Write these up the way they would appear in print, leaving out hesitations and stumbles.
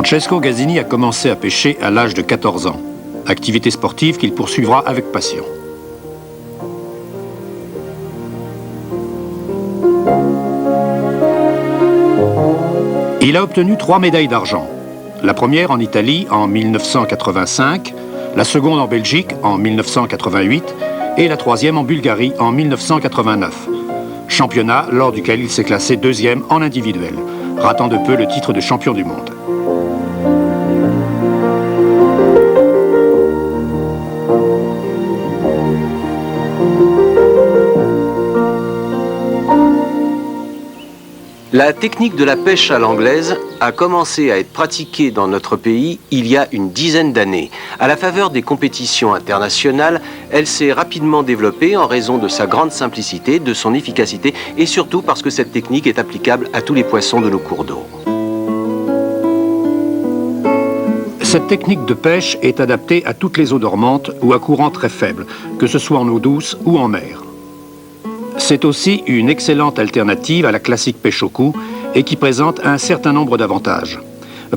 Francesco Gazzini a commencé à pêcher à l'âge de 14 ans, activité sportive qu'il poursuivra avec passion. Il a obtenu 3 médailles d'argent. La première en Italie en 1985, la seconde en Belgique en 1988 et la troisième en Bulgarie en 1989. Championnat lors duquel il s'est classé deuxième en individuel, ratant de peu le titre de champion du monde. La technique de la pêche à l'anglaise a commencé à être pratiquée dans notre pays il y a une dizaine d'années. À la faveur des compétitions internationales, elle s'est rapidement développée en raison de sa grande simplicité, de son efficacité et surtout parce que cette technique est applicable à tous les poissons de nos cours d'eau. Cette technique de pêche est adaptée à toutes les eaux dormantes ou à courant très faible, que ce soit en eau douce ou en mer. C'est aussi une excellente alternative à la classique pêche au coup et qui présente un certain nombre d'avantages.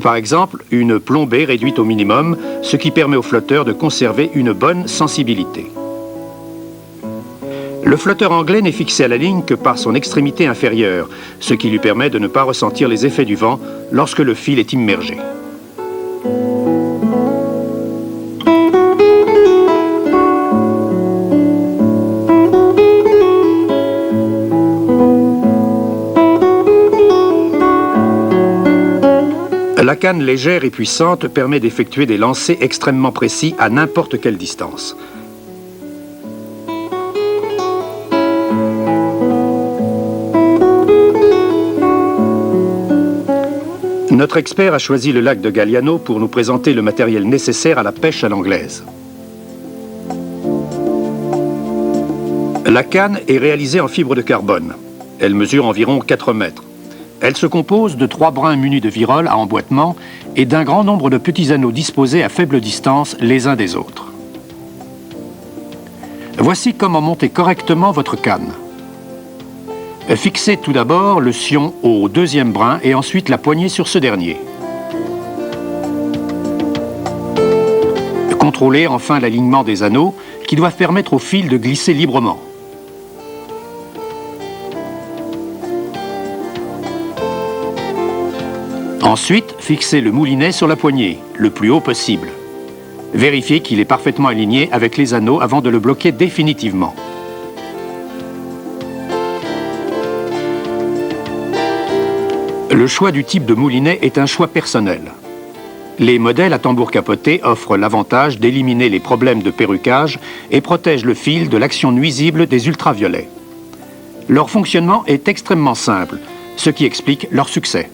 Par exemple, une plombée réduite au minimum, ce qui permet au flotteur de conserver une bonne sensibilité. Le flotteur anglais n'est fixé à la ligne que par son extrémité inférieure, ce qui lui permet de ne pas ressentir les effets du vent lorsque le fil est immergé. La canne légère et puissante permet d'effectuer des lancers extrêmement précis à n'importe quelle distance. Notre expert a choisi le lac de Galliano pour nous présenter le matériel nécessaire à la pêche à l'anglaise. La canne est réalisée en fibre de carbone. Elle mesure environ 4 mètres. Elle se compose de 3 brins munis de virole à emboîtement et d'un grand nombre de petits anneaux disposés à faible distance les uns des autres. Voici comment monter correctement votre canne. Fixez tout d'abord le sion au 2e brin et ensuite la poignée sur ce dernier. Contrôlez enfin l'alignement des anneaux qui doivent permettre au fil de glisser librement. Ensuite, fixez le moulinet sur la poignée, le plus haut possible. Vérifiez qu'il est parfaitement aligné avec les anneaux avant de le bloquer définitivement. Le choix du type de moulinet est un choix personnel. Les modèles à tambour capoté offrent l'avantage d'éliminer les problèmes de perruquage et protègent le fil de l'action nuisible des ultraviolets. Leur fonctionnement est extrêmement simple, ce qui explique leur succès.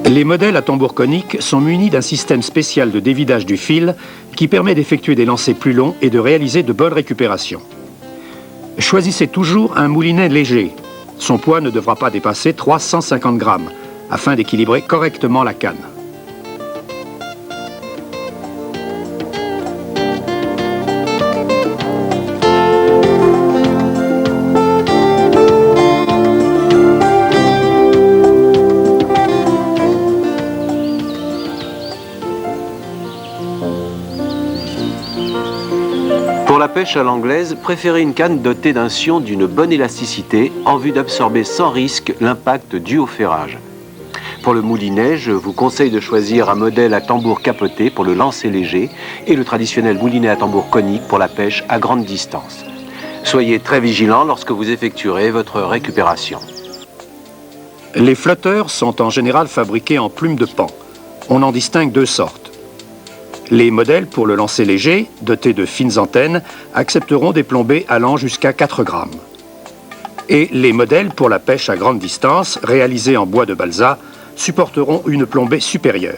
Les modèles à tambour conique sont munis d'un système spécial de dévidage du fil qui permet d'effectuer des lancers plus longs et de réaliser de bonnes récupérations. Choisissez toujours un moulinet léger. Son poids ne devra pas dépasser 350 grammes afin d'équilibrer correctement la canne. Pour la pêche à l'anglaise, préférez une canne dotée d'un sion d'une bonne élasticité en vue d'absorber sans risque l'impact dû au ferrage. Pour le moulinet, je vous conseille de choisir un modèle à tambour capoté pour le lancer léger et le traditionnel moulinet à tambour conique pour la pêche à grande distance. Soyez très vigilant lorsque vous effectuerez votre récupération. Les flotteurs sont en général fabriqués en plumes de paon. On en distingue 2 sortes. Les modèles pour le lancer léger, dotés de fines antennes, accepteront des plombées allant jusqu'à 4 grammes. Et les modèles pour la pêche à grande distance, réalisés en bois de balsa, supporteront une plombée supérieure.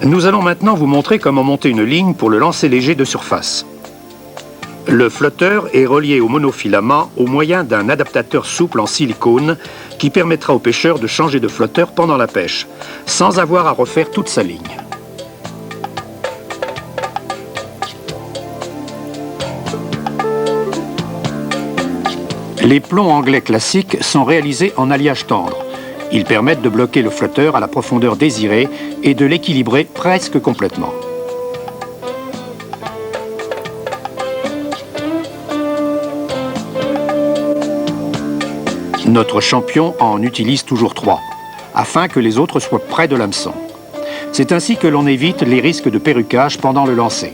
Nous allons maintenant vous montrer comment monter une ligne pour le lancer léger de surface. Le flotteur est relié au monofilament au moyen d'un adaptateur souple en silicone qui permettra au pêcheur de changer de flotteur pendant la pêche, sans avoir à refaire toute sa ligne. Les plombs anglais classiques sont réalisés en alliage tendre. Ils permettent de bloquer le flotteur à la profondeur désirée et de l'équilibrer presque complètement. Notre champion en utilise toujours 3, afin que les autres soient près de l'hameçon. C'est ainsi que l'on évite les risques de perruquage pendant le lancer.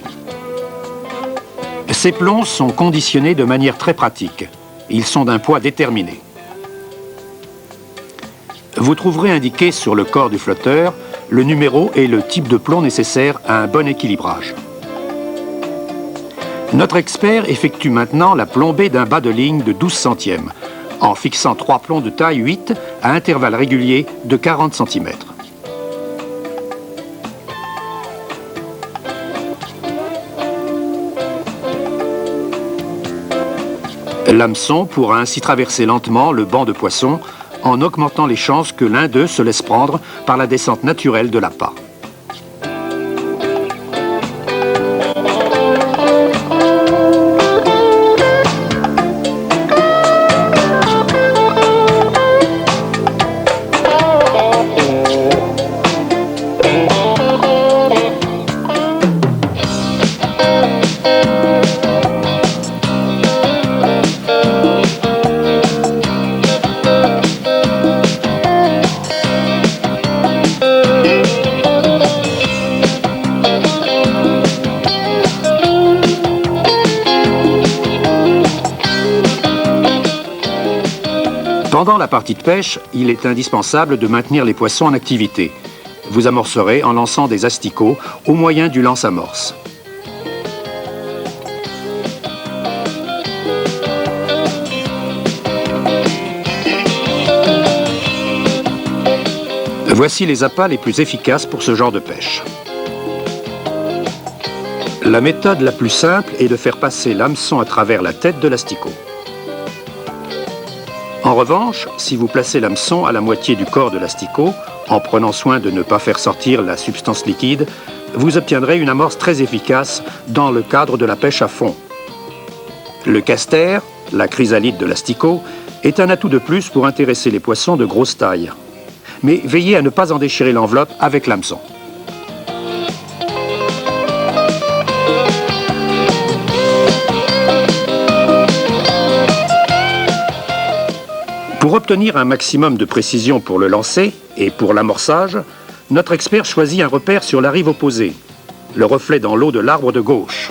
Ces plombs sont conditionnés de manière très pratique. Ils sont d'un poids déterminé. Vous trouverez indiqué sur le corps du flotteur le numéro et le type de plomb nécessaire à un bon équilibrage. Notre expert effectue maintenant la plombée d'un bas de ligne de 12 centièmes, en fixant 3 plombs de taille 8 à intervalles réguliers de 40 cm. L'hameçon pourra ainsi traverser lentement le banc de poissons en augmentant les chances que l'un d'eux se laisse prendre par la descente naturelle de l'appât. Pendant la partie de pêche, il est indispensable de maintenir les poissons en activité. Vous amorcerez en lançant des asticots au moyen du lance-amorce. Voici les appâts les plus efficaces pour ce genre de pêche. La méthode la plus simple est de faire passer l'hameçon à travers la tête de l'asticot. En revanche, si vous placez l'hameçon à la moitié du corps de l'asticot, en prenant soin de ne pas faire sortir la substance liquide, vous obtiendrez une amorce très efficace dans le cadre de la pêche à fond. Le castor, la chrysalide de l'asticot, est un atout de plus pour intéresser les poissons de grosse taille. Mais veillez à ne pas en déchirer l'enveloppe avec l'hameçon. Pour obtenir un maximum de précision pour le lancer et pour l'amorçage, notre expert choisit un repère sur la rive opposée, le reflet dans l'eau de l'arbre de gauche.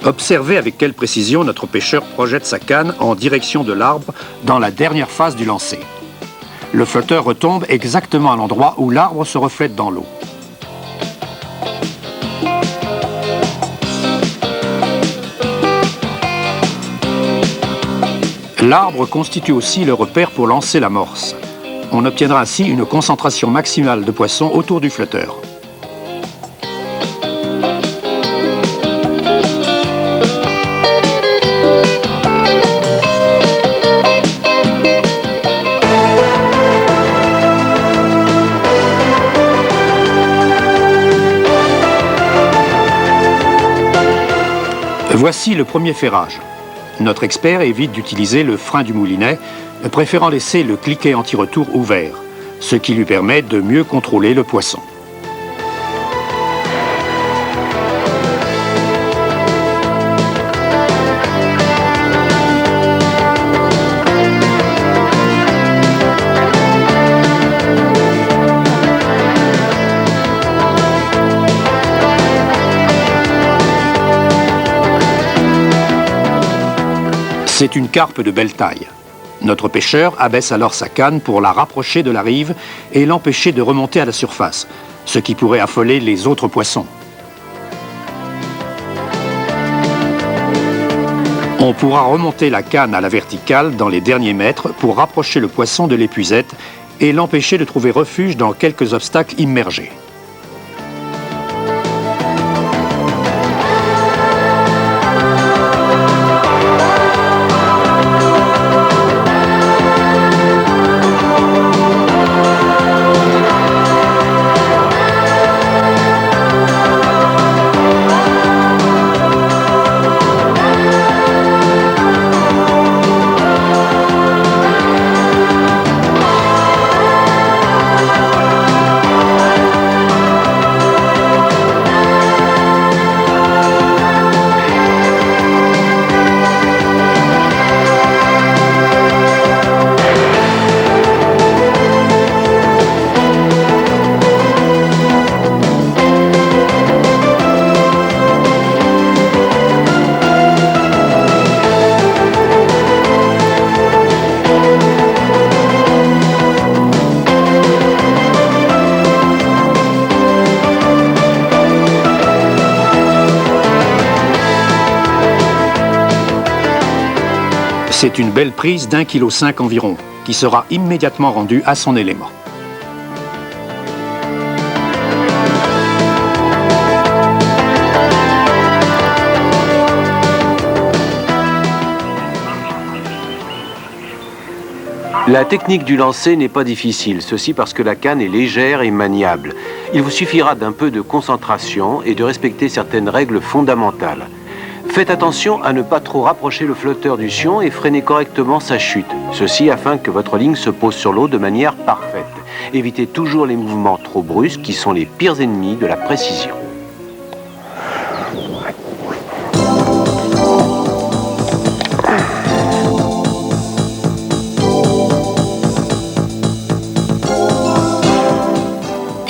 Observez avec quelle précision notre pêcheur projette sa canne en direction de l'arbre dans la dernière phase du lancer. Le flotteur retombe exactement à l'endroit où l'arbre se reflète dans l'eau. L'arbre constitue aussi le repère pour lancer l'amorce. On obtiendra ainsi une concentration maximale de poissons autour du flotteur. Voici le premier ferrage. Notre expert évite d'utiliser le frein du moulinet, préférant laisser le cliquet anti-retour ouvert, ce qui lui permet de mieux contrôler le poisson. C'est une carpe de belle taille. Notre pêcheur abaisse alors sa canne pour la rapprocher de la rive et l'empêcher de remonter à la surface, ce qui pourrait affoler les autres poissons. On pourra remonter la canne à la verticale dans les derniers mètres pour rapprocher le poisson de l'épuisette et l'empêcher de trouver refuge dans quelques obstacles immergés. C'est une belle prise d'1,5 kg environ, qui sera immédiatement rendue à son élément. La technique du lancer n'est pas difficile, ceci parce que la canne est légère et maniable. Il vous suffira d'un peu de concentration et de respecter certaines règles fondamentales. Faites attention à ne pas trop rapprocher le flotteur du sion et freiner correctement sa chute. Ceci afin que votre ligne se pose sur l'eau de manière parfaite. Évitez toujours les mouvements trop brusques qui sont les pires ennemis de la précision.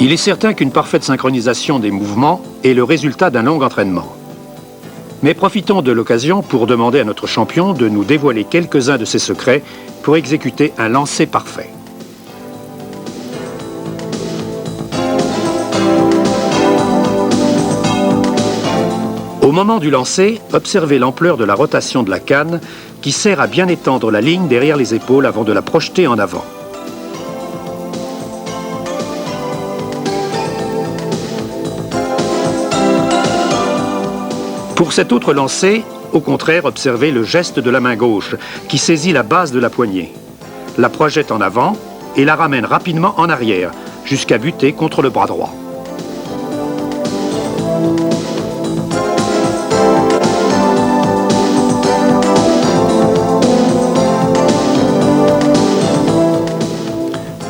Il est certain qu'une parfaite synchronisation des mouvements est le résultat d'un long entraînement. Mais profitons de l'occasion pour demander à notre champion de nous dévoiler quelques-uns de ses secrets pour exécuter un lancer parfait. Au moment du lancer, observez l'ampleur de la rotation de la canne qui sert à bien étendre la ligne derrière les épaules avant de la projeter en avant. Pour cet autre lancer, au contraire, observez le geste de la main gauche qui saisit la base de la poignée, la projette en avant et la ramène rapidement en arrière jusqu'à buter contre le bras droit.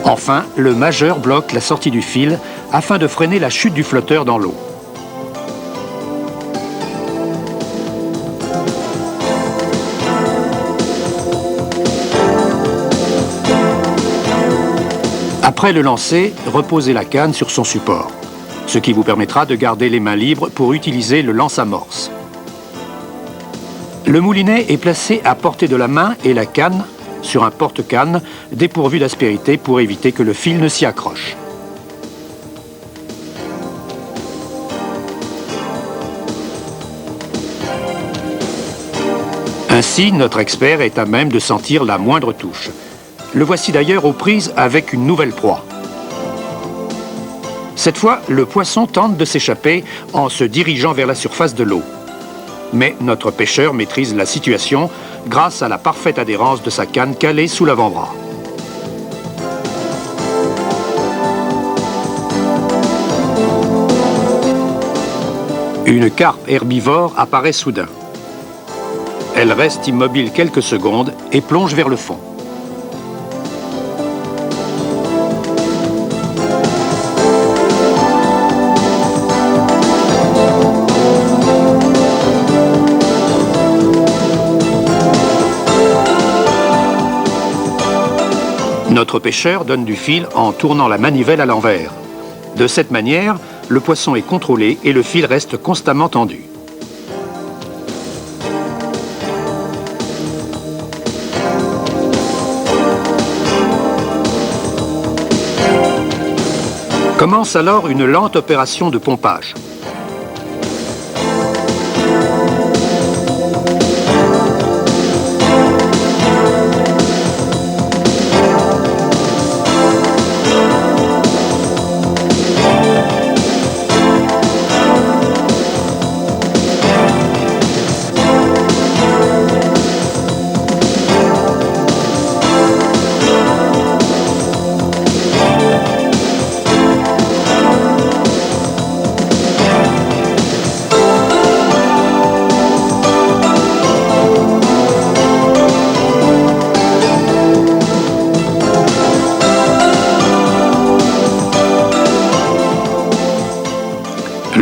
Enfin, le majeur bloque la sortie du fil afin de freiner la chute du flotteur dans l'eau. Après le lancer, reposez la canne sur son support, ce qui vous permettra de garder les mains libres pour utiliser le lance-amorce. Le moulinet est placé à portée de la main et la canne sur un porte-canne dépourvu d'aspérité pour éviter que le fil ne s'y accroche. Ainsi, notre expert est à même de sentir la moindre touche. Le voici d'ailleurs aux prises avec une nouvelle proie. Cette fois, le poisson tente de s'échapper en se dirigeant vers la surface de l'eau. Mais notre pêcheur maîtrise la situation grâce à la parfaite adhérence de sa canne calée sous l'avant-bras. Une carpe herbivore apparaît soudain. Elle reste immobile quelques secondes et plonge vers le fond. Notre pêcheur donne du fil en tournant la manivelle à l'envers. De cette manière, le poisson est contrôlé et le fil reste constamment tendu. Commence alors une lente opération de pompage.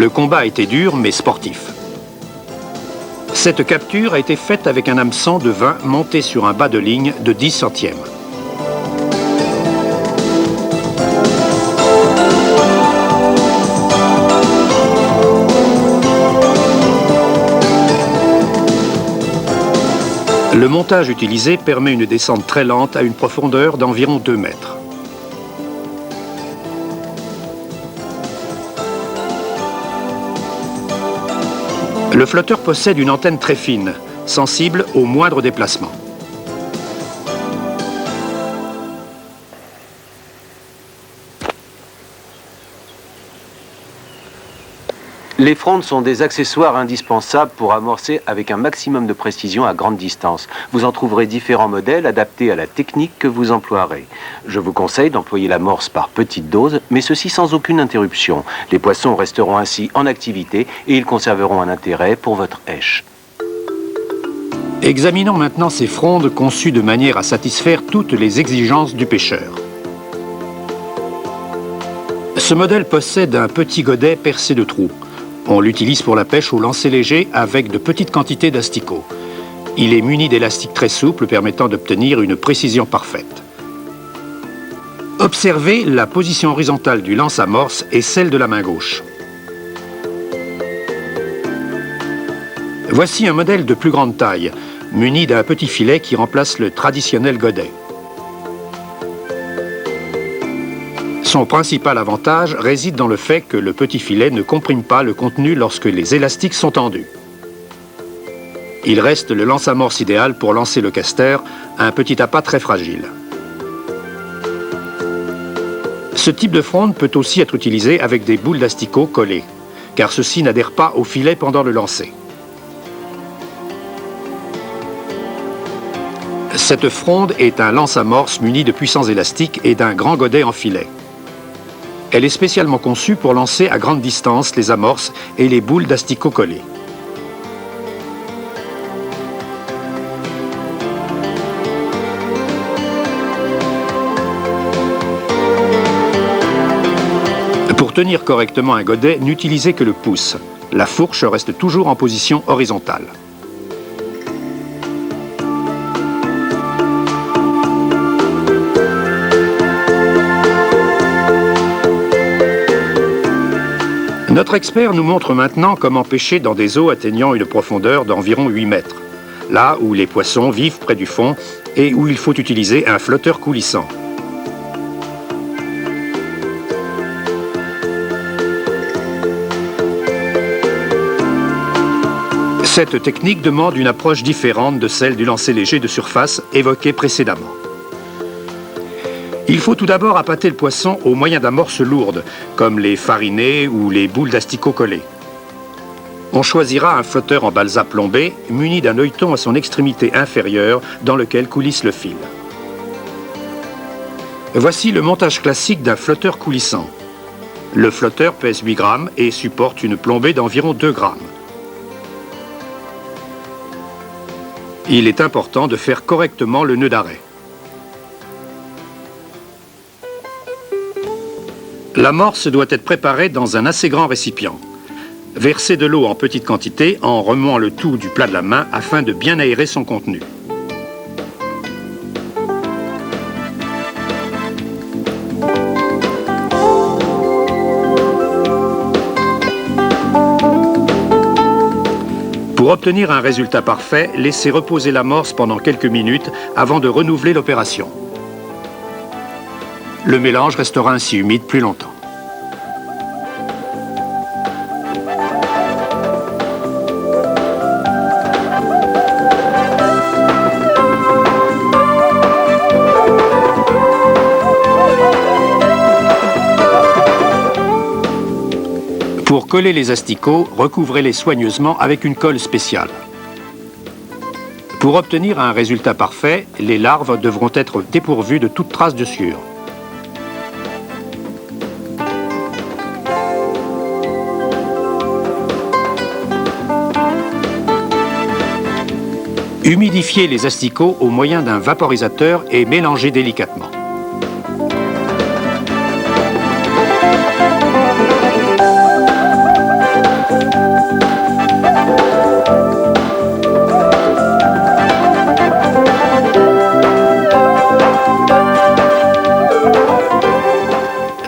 Le combat a été dur mais sportif. Cette capture a été faite avec un hameçon de 20 monté sur un bas de ligne de 10 centièmes. Le montage utilisé permet une descente très lente à une profondeur d'environ 2 mètres. Le flotteur possède une antenne très fine, sensible au moindre déplacement. Les frondes sont des accessoires indispensables pour amorcer avec un maximum de précision à grande distance. Vous en trouverez différents modèles adaptés à la technique que vous emploierez. Je vous conseille d'employer l'amorce par petites doses, mais ceci sans aucune interruption. Les poissons resteront ainsi en activité et ils conserveront un intérêt pour votre èche. Examinons maintenant ces frondes conçues de manière à satisfaire toutes les exigences du pêcheur. Ce modèle possède un petit godet percé de trous. On l'utilise pour la pêche au lancer léger avec de petites quantités d'asticots. Il est muni d'élastiques très souples permettant d'obtenir une précision parfaite. Observez la position horizontale du lance-amorce et celle de la main gauche. Voici un modèle de plus grande taille, muni d'un petit filet qui remplace le traditionnel godet. Son principal avantage réside dans le fait que le petit filet ne comprime pas le contenu lorsque les élastiques sont tendus. Il reste le lance-amorce idéal pour lancer le caster, un petit appât très fragile. Ce type de fronde peut aussi être utilisé avec des boules d'asticots collées, car ceux-ci n'adhèrent pas au filet pendant le lancer. Cette fronde est un lance-amorce muni de puissants élastiques et d'un grand godet en filet. Elle est spécialement conçue pour lancer à grande distance les amorces et les boules d'asticots collées. Pour tenir correctement un godet, n'utilisez que le pouce. La fourche reste toujours en position horizontale. Notre expert nous montre maintenant comment pêcher dans des eaux atteignant une profondeur d'environ 8 mètres, là où les poissons vivent près du fond et où il faut utiliser un flotteur coulissant. Cette technique demande une approche différente de celle du lancer léger de surface évoqué précédemment. Il faut tout d'abord appâter le poisson au moyen d'amorces lourdes, comme les farinés ou les boules d'asticots collées. On choisira un flotteur en balsa plombé, muni d'un œilleton à son extrémité inférieure dans lequel coulisse le fil. Voici le montage classique d'un flotteur coulissant. Le flotteur pèse 8 grammes et supporte une plombée d'environ 2 grammes. Il est important de faire correctement le nœud d'arrêt. L'amorce doit être préparée dans un assez grand récipient. Versez de l'eau en petite quantité en remuant le tout du plat de la main afin de bien aérer son contenu. Pour obtenir un résultat parfait, laissez reposer l'amorce pendant quelques minutes avant de renouveler l'opération. Le mélange restera ainsi humide plus longtemps. Pour coller les asticots, recouvrez-les soigneusement avec une colle spéciale. Pour obtenir un résultat parfait, les larves devront être dépourvues de toute trace de sueur. Humidifiez les asticots au moyen d'un vaporisateur et mélangez délicatement.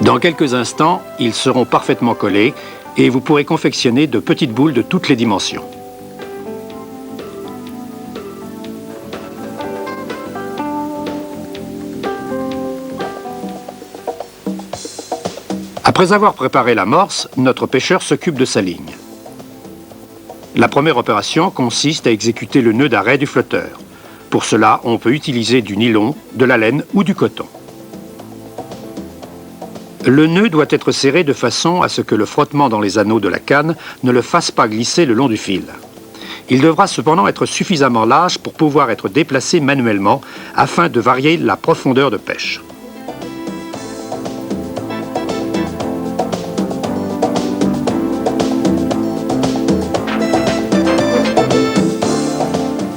Dans quelques instants, ils seront parfaitement collés et vous pourrez confectionner de petites boules de toutes les dimensions. Après avoir préparé l'amorce, notre pêcheur s'occupe de sa ligne. La première opération consiste à exécuter le nœud d'arrêt du flotteur. Pour cela, on peut utiliser du nylon, de la laine ou du coton. Le nœud doit être serré de façon à ce que le frottement dans les anneaux de la canne ne le fasse pas glisser le long du fil. Il devra cependant être suffisamment large pour pouvoir être déplacé manuellement afin de varier la profondeur de pêche.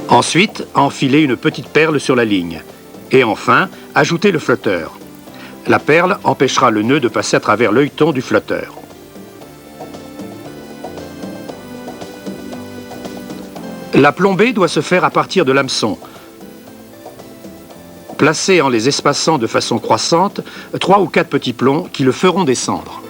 Ensuite, enfilez une petite perle sur la ligne. Et enfin, ajoutez le flotteur. La perle empêchera le nœud de passer à travers l'œilleton du flotteur. La plombée doit se faire à partir de l'hameçon. Placez en les espaçant de façon croissante 3 ou 4 petits plombs qui le feront descendre.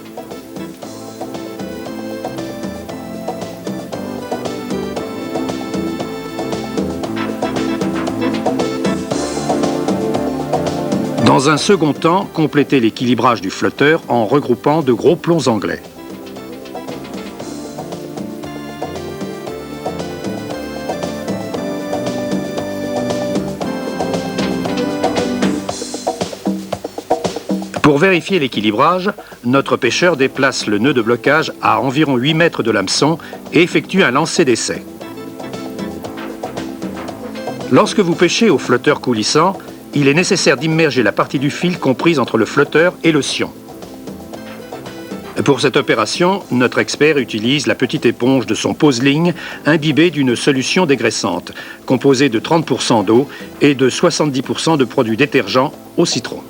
Dans un second temps, complétez l'équilibrage du flotteur en regroupant de gros plombs anglais. Pour vérifier l'équilibrage, notre pêcheur déplace le nœud de blocage à environ 8 mètres de l'hameçon et effectue un lancer d'essai. Lorsque vous pêchez au flotteur coulissant, il est nécessaire d'immerger la partie du fil comprise entre le flotteur et le sion. Pour cette opération, notre expert utilise la petite éponge de son pose-ligne imbibée d'une solution dégraissante, composée de 30% d'eau et de 70% de produits détergents au citron.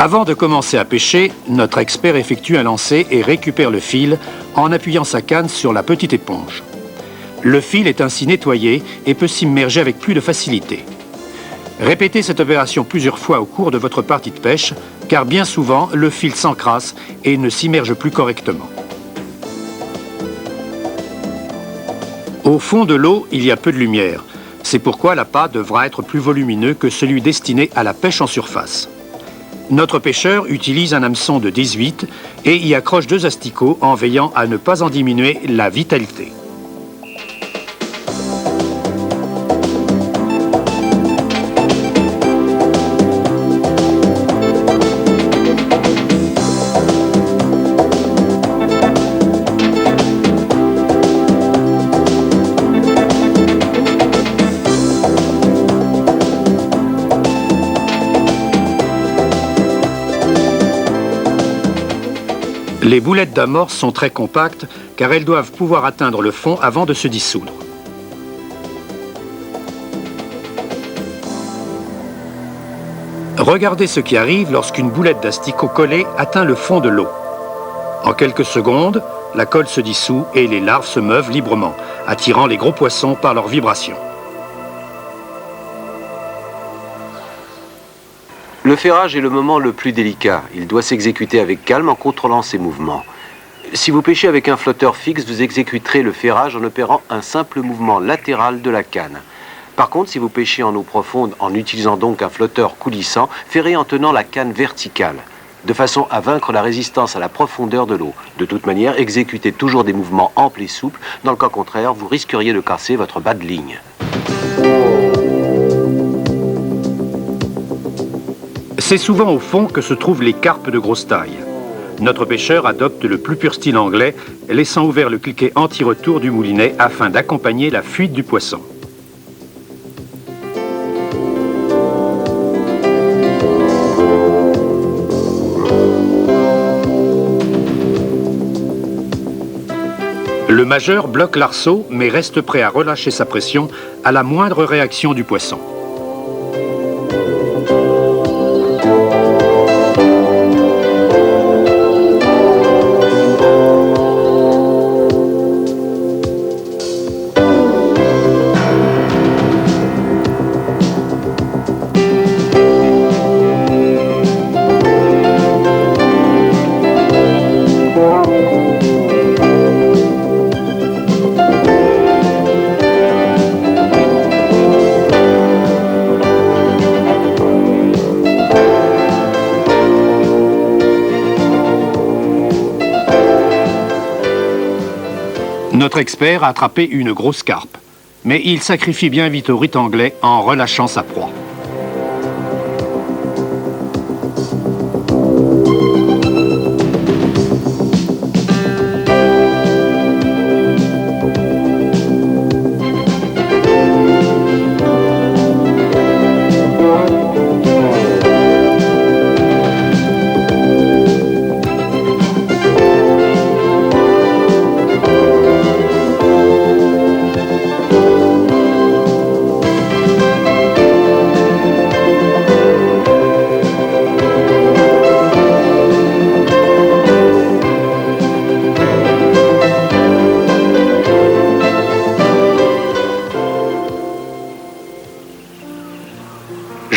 Avant de commencer à pêcher, notre expert effectue un lancer et récupère le fil en appuyant sa canne sur la petite éponge. Le fil est ainsi nettoyé et peut s'immerger avec plus de facilité. Répétez cette opération plusieurs fois au cours de votre partie de pêche, car bien souvent, le fil s'encrasse et ne s'immerge plus correctement. Au fond de l'eau, il y a peu de lumière. C'est pourquoi l'appât devra être plus volumineux que celui destiné à la pêche en surface. Notre pêcheur utilise un hameçon de 18 et y accroche 2 asticots en veillant à ne pas en diminuer la vitalité. Les boulettes d'amorce sont très compactes car elles doivent pouvoir atteindre le fond avant de se dissoudre. Regardez ce qui arrive lorsqu'une boulette d'asticot collé atteint le fond de l'eau. En quelques secondes, la colle se dissout et les larves se meuvent librement, attirant les gros poissons par leurs vibrations. Le ferrage est le moment le plus délicat. Il doit s'exécuter avec calme en contrôlant ses mouvements. Si vous pêchez avec un flotteur fixe, vous exécuterez le ferrage en opérant un simple mouvement latéral de la canne. Par contre, si vous pêchez en eau profonde en utilisant donc un flotteur coulissant, ferrez en tenant la canne verticale, de façon à vaincre la résistance à la profondeur de l'eau. De toute manière, exécutez toujours des mouvements amples et souples. Dans le cas contraire, vous risqueriez de casser votre bas de ligne. C'est souvent au fond que se trouvent les carpes de grosse taille. Notre pêcheur adopte le plus pur style anglais, laissant ouvert le cliquet anti-retour du moulinet afin d'accompagner la fuite du poisson. Le majeur bloque l'arceau mais reste prêt à relâcher sa pression à la moindre réaction du poisson. expert a attrapé une grosse carpe. Mais il sacrifie bien vite au rite anglais en relâchant sa proie.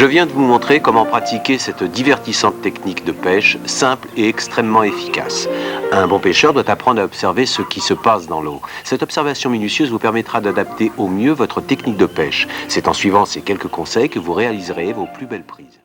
Je viens de vous montrer comment pratiquer cette divertissante technique de pêche, simple et extrêmement efficace. Un bon pêcheur doit apprendre à observer ce qui se passe dans l'eau. Cette observation minutieuse vous permettra d'adapter au mieux votre technique de pêche. C'est en suivant ces quelques conseils que vous réaliserez vos plus belles prises.